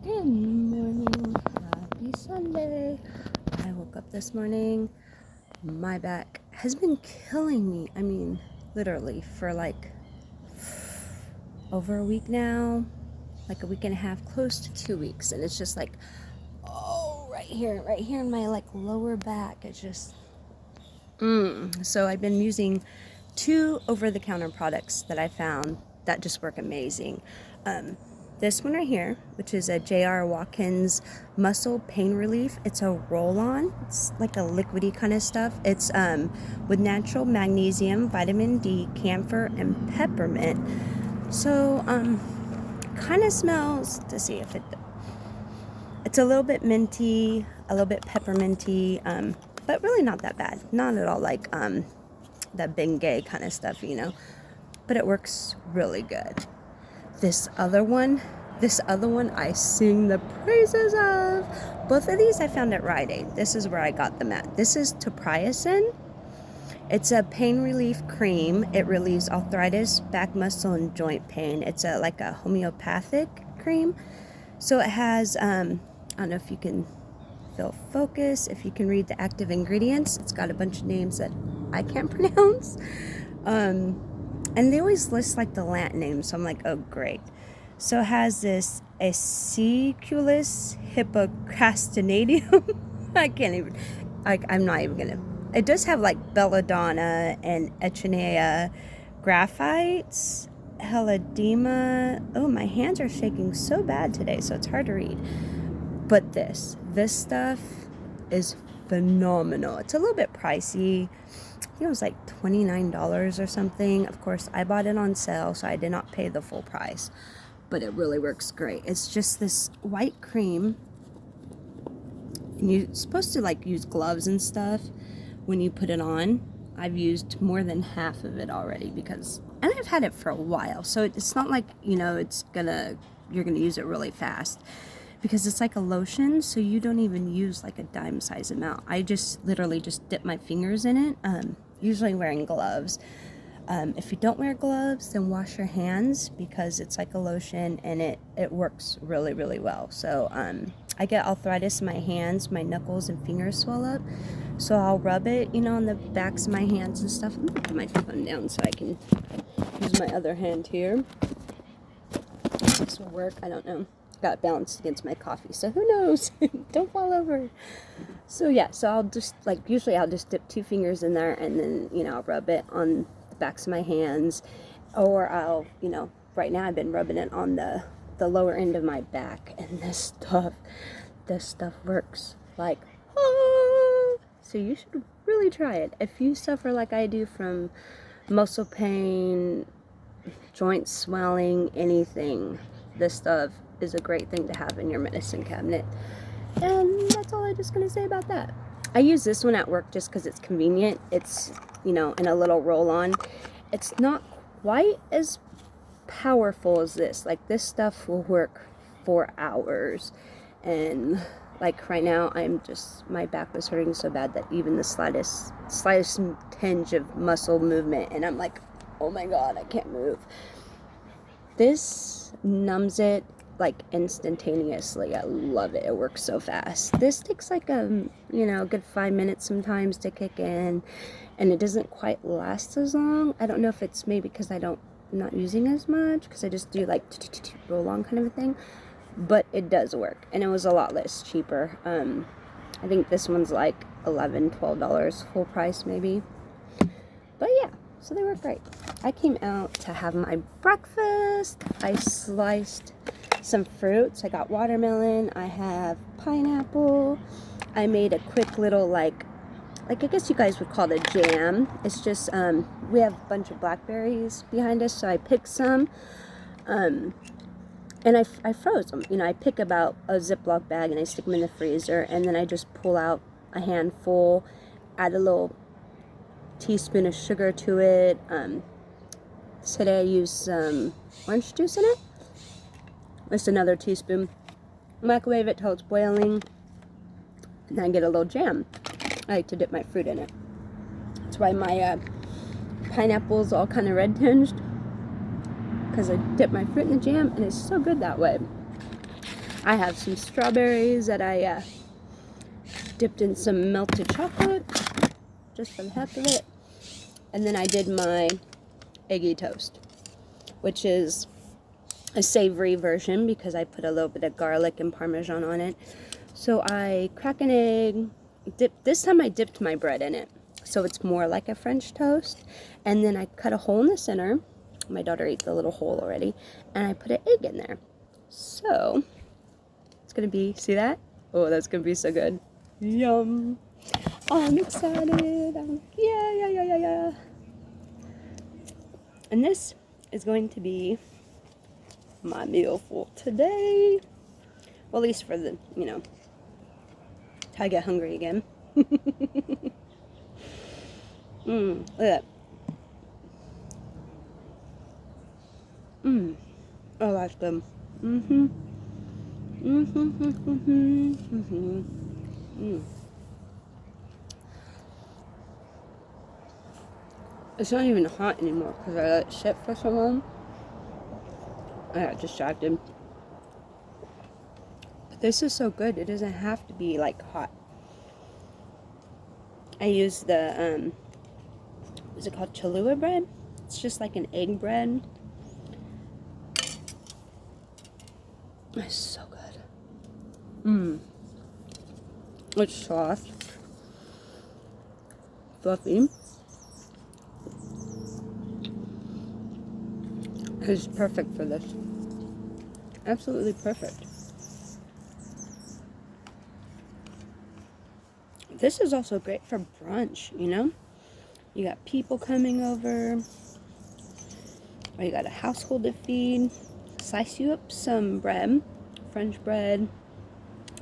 Good morning. Happy Sunday. I woke up this morning. My back has been killing me. I mean, literally for like over a week now, like a week and a half, close to 2 weeks. And it's just like, oh, right here in my like lower back. It's just, So I've been using 2 over-the-counter products that I found that just work amazing. This one right here, which is a J.R. Watkins Muscle Pain Relief. It's a roll-on. It's like a liquidy kind of stuff. It's with natural magnesium, vitamin D, camphor, and peppermint. So, kind of smells, to see if it's a little bit minty, a little bit pepperminty, but really not that bad. Not at all like that Bengay kind of stuff, but it works really good. This other one I sing the praises of. Both of these I found at Rite Aid. This is where I got them at. This is Topriacin. It's a pain relief cream. It relieves arthritis, back muscle, and joint pain. It's like a homeopathic cream. So it has, I don't know if you can focus, if you can read the active ingredients. It's got a bunch of names that I can't pronounce. And they always list like the Latin names, so I'm like, oh great. So it has this Aciculus hippocrastinatum. I'm not even gonna. It does have like belladonna and echinacea graphites, heladema. Oh, my hands are shaking so bad today, so it's hard to read. But this stuff is phenomenal. It's a little bit pricey. I think it was like $29 or something. Of course, I bought it on sale, so I did not pay the full price. But it really works great. It's just this white cream. And you're supposed to like use gloves and stuff when you put it on. I've used more than half of it already and I've had it for a while. So it's not like, you're gonna use it really fast. Because it's like a lotion, so you don't even use like a dime size amount. I just literally just dip my fingers in it, usually wearing gloves. If you don't wear gloves, then wash your hands because it's like a lotion and it works really, really well. So I get arthritis in my hands, my knuckles and fingers swell up. So I'll rub it, on the backs of my hands and stuff. I'm gonna put my phone down so I can use my other hand here. This will work, I don't know. Got balanced against my coffee, so who knows? Don't fall over. So yeah, so I'll just usually I'll just dip 2 fingers in there and then I'll rub it on the backs of my hands, or I'll right now I've been rubbing it on the lower end of my back, and this stuff works like so you should really try it if you suffer like I do from muscle pain, joint swelling, anything. This stuff is a great thing to have in your medicine cabinet. And that's all I'm just going to say about that. I use this one at work just because it's convenient. It's, in a little roll-on. It's not quite as powerful as this. Like, this stuff will work for hours. And, like, right now, my back was hurting so bad that even the slightest tinge of muscle movement, and I'm like, oh my God, I can't move. This numbs it like instantaneously. I love it. It works so fast. This takes like a good 5 minutes sometimes to kick in, and it doesn't quite last as long. I don't know if it's maybe because I'm not using as much, because I just do like roll on kind of a thing, but it does work, and it was a lot less cheaper. I think this one's like $11-12 full price maybe, but yeah. So they work great. I came out to have my breakfast. I sliced some fruits. I got watermelon. I have pineapple. I made a quick little I guess you guys would call it a jam. It's just, we have a bunch of blackberries behind us, so I picked some. And I froze them. I pick about a Ziploc bag and I stick them in the freezer, and then I just pull out a handful, add a little teaspoon of sugar to it. Today I used some orange juice in it. Just another teaspoon. Microwave it till it's boiling, and then I get a little jam. I like to dip my fruit in it. That's why my pineapple's all kind of red tinged, because I dip my fruit in the jam, and it's so good that way. I have some strawberries that I dipped in some melted chocolate, just for the heck of it. And then I did my eggy toast, which is a savory version because I put a little bit of garlic and Parmesan on it. So I crack an egg, this time I dipped my bread in it, so it's more like a French toast. And then I cut a hole in the center. My daughter ate the little hole already. And I put an egg in there. So it's gonna be, see that? Oh, that's gonna be so good. Yum. I'm excited. Yeah. And this is going to be my meal for today. Well, at least for the, you know, till I get hungry again. Look at that. Oh, that's good. It's not even hot anymore because I let it sit for so long. I got distracted. But this is so good. It doesn't have to be like hot. I use the, is it called Cholula bread? It's just like an egg bread. It's so good. It's soft, fluffy. It's perfect for this. Absolutely perfect. This is also great for brunch, you know? You got people coming over, or you got a household to feed. Slice you up some bread, French bread,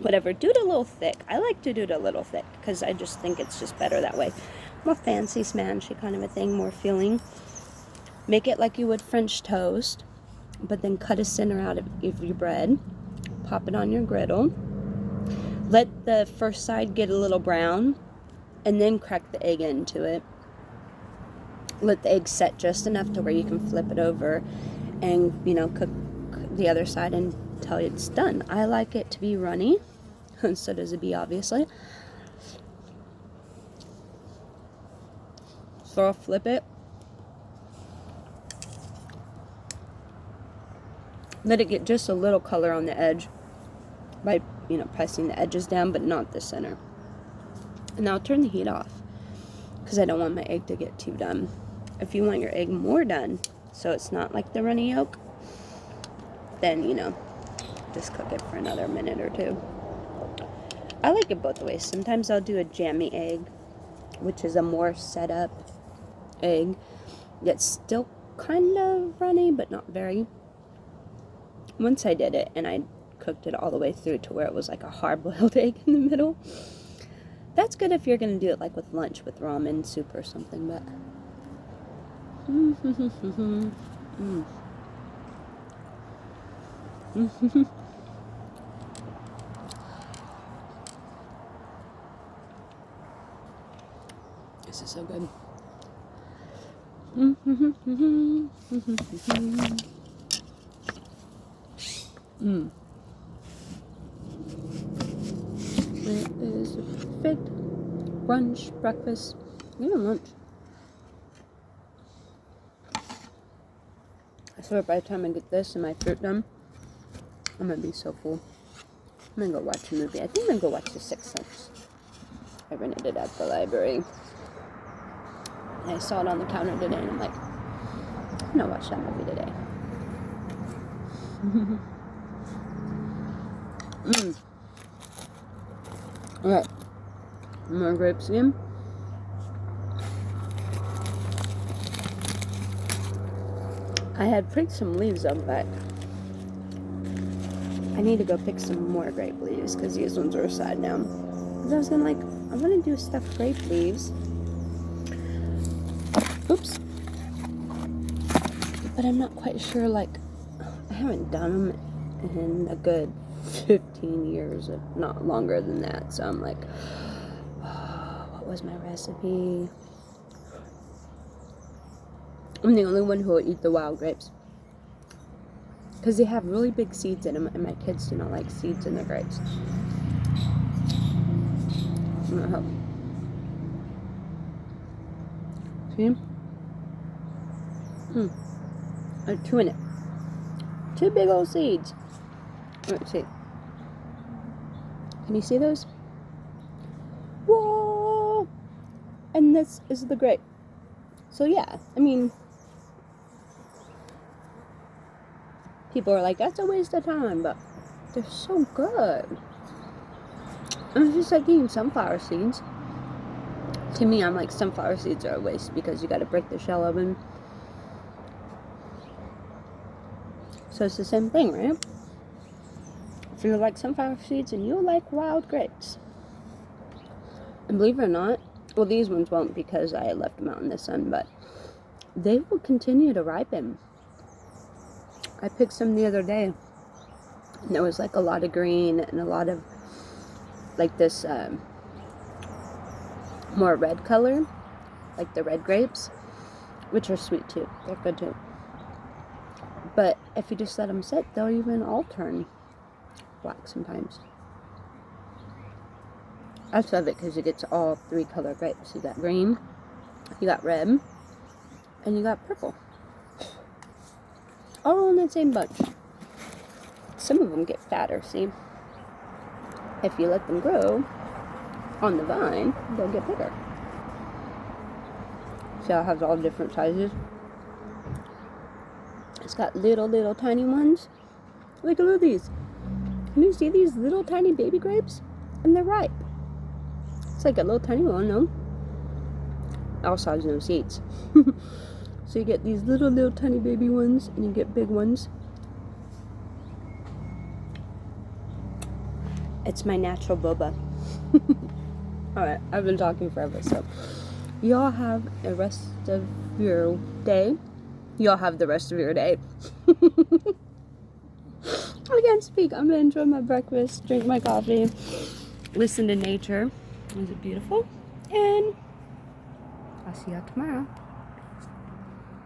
whatever. Do it a little thick. I like to do it a little thick because I just think it's just better that way. More fancy smanchy kind of a thing, more filling. Make it like you would French toast, but then cut a center out of your bread. Pop it on your griddle. Let the first side get a little brown, and then crack the egg into it. Let the egg set just enough to where you can flip it over and, you know, cook the other side until it's done. I like it to be runny, and so does a bee, obviously. So I'll flip it. Let it get just a little color on the edge by, you know, pressing the edges down, but not the center. And now I'll turn the heat off because I don't want my egg to get too done. If you want your egg more done, so it's not like the runny yolk, then, you know, just cook it for another minute or two. I like it both ways. Sometimes I'll do a jammy egg, which is a more set up egg. It's still kind of runny, but not very. Once I did it and I cooked it all the way through to where it was like a hard-boiled egg in the middle. That's good if you're going to do it like with lunch with ramen soup or something, but this is so good. It is a perfect brunch, breakfast, even lunch. I swear by the time I get this and my fruit done, I'm gonna be so full. I'm gonna go watch a movie. I think I'm gonna go watch The Sixth Sense. I rented it at the library. And I saw it on the counter today and I'm like, I'm gonna watch that movie today. Alright. More grapes in. I had picked some leaves up, but I need to go pick some more grape leaves because these ones are sad now. Because I was gonna like, I want to do stuffed grape leaves. Oops. But I'm not quite sure, like, I haven't done them in a good 15 years, if not longer than that. So I'm like, oh, what was my recipe? I'm the only one who will eat the wild grapes. because they have really big seeds in them, and my kids do not like seeds in their grapes. I'm gonna help. See? There's 2 in it. 2 big old seeds. Let's see. Can you see those? Whoa! And this is the grape. So yeah, I mean, people are like, that's a waste of time, but they're so good. And it's just like eating sunflower seeds. To me, I'm like, sunflower seeds are a waste because you got to break the shell open. So it's the same thing, right? If you like sunflower seeds and you like wild grapes. And believe it or not, well, these ones won't because I left them out in the sun, but they will continue to ripen. I picked some the other day, and there was like a lot of green and a lot of like this more red color, like the red grapes, which are sweet too. They're good too. But if you just let them sit, they'll even all turn black sometimes. I just love it because it gets all 3 color grapes. You got green, you got red, and you got purple. All in the same bunch. Some of them get fatter, see? If you let them grow on the vine, they'll get bigger. See how it has all different sizes? It's got little tiny ones. Look at these. Can you see these little tiny baby grapes? And they're ripe. It's like a little tiny one, no? Also has no seeds. So you get these little tiny baby ones, and you get big ones. It's my natural boba. Alright, I've been talking forever, so y'all have the rest of your day. Y'all have the rest of your day. I can't speak. I'm gonna enjoy my breakfast, drink my coffee, listen to nature. Is it beautiful? And I'll see y'all tomorrow.